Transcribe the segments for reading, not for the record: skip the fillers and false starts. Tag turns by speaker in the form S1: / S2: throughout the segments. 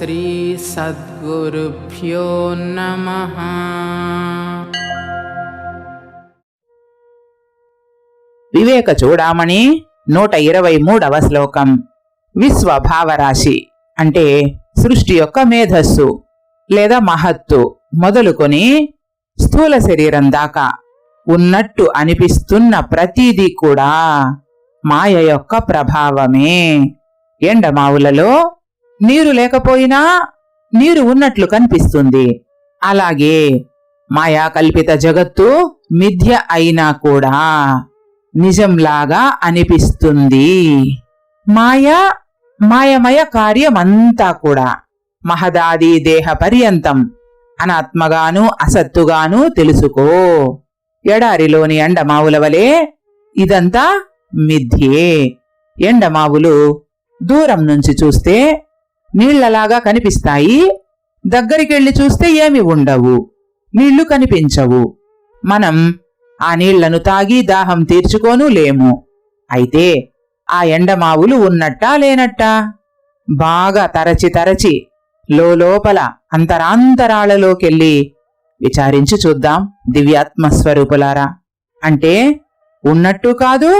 S1: శ్రీ సద్గురుభ్యో నమః.
S2: వివేక చూడామణి 123వ శ్లోకం. విశ్వభావరాశి అంటే సృష్టి యొక్క మేధస్సు లేదా మహత్తు మొదలుకొని స్థూల శరీరం దాకా ఉన్నట్టు అనిపిస్తున్న ప్రతిదీ కూడా మాయ యొక్క ప్రభావమే. ఎండమావులలో నీరు లేకపోయినా నీరు ఉన్నట్లు కనిపిస్తుంది. అలాగే మాయా కల్పిత జగత్తు మిథ్య అయినా కూడా నిజంలాగా అనిపిస్తుంది. మాయమయ కార్యమంతా కూడా మహదాది దేహ పర్యంతం అనాత్మగాను అసత్తుగాను తెలుసుకో. ఎడారిలోని ఎండమావుల వలె ఇదంతా మిథ్యే. ఎండమావులు దూరం నుంచి చూస్తే నీళ్లలాగా కనిపిస్తాయి, దగ్గరికెళ్లి చూస్తే ఏమి ఉండవు, నీళ్లు కనిపించవు. మనం ఆ నీళ్లను తాగి దాహం తీర్చుకోను లేము. అయితే ఆ ఎండమావులు ఉన్నట్టా లేనట్టా? బాగా తరచి లోపల అంతరాంతరాలలోకెళ్ళి విచారించి చూద్దాం దివ్యాత్మస్వరూపులారా. అంటే ఉన్నట్టు కాదు,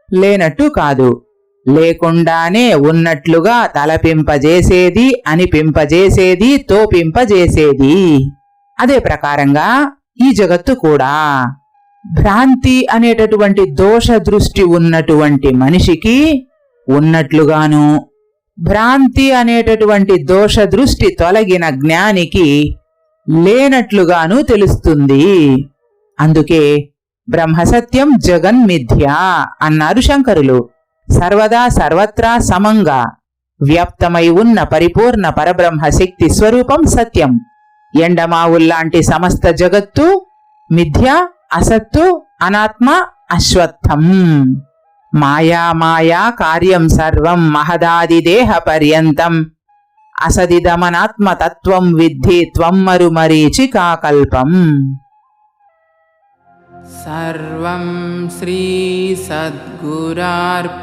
S2: లేనట్టు కాదు, లేకుండానే ఉన్నట్లుగా తలపింపజేసేది, అనిపింపజేసేది, తోపింపజేసేది. అదే ప్రకారంగా ఈ జగత్తు కూడా భ్రాంతి అనేటటువంటి దోష దృష్టి ఉన్నటువంటి మనిషికి ఉన్నట్లుగాను, భ్రాంతి అనేటటువంటి దోష దృష్టి తొలగిన జ్ఞానికి లేనట్లుగాను తెలుస్తుంది. అందుకే బ్రహ్మసత్యం జగన్మిథ్య అన్నారు శంకరులు. సర్వదా సర్వత్రా సమంగా వ్యాప్తమై ఉన్న పరిపూర్ణ పరబ్రహ్మ శక్తి స్వరూపం సత్యం. ఎండమావుల్లాంటి సమస్త జగత్తు మిథ్య, అసత్తు, అనాత్మ, అశ్వత్థం. మాయా కార్యం సర్వం మహదాదిదేహ పర్యంతం అసదిదమనాత్మ తత్వం విద్ధి త్వం మరుమరీచికాకల్పం.
S1: సర్వం శ్రీ సద్గురార్పణం.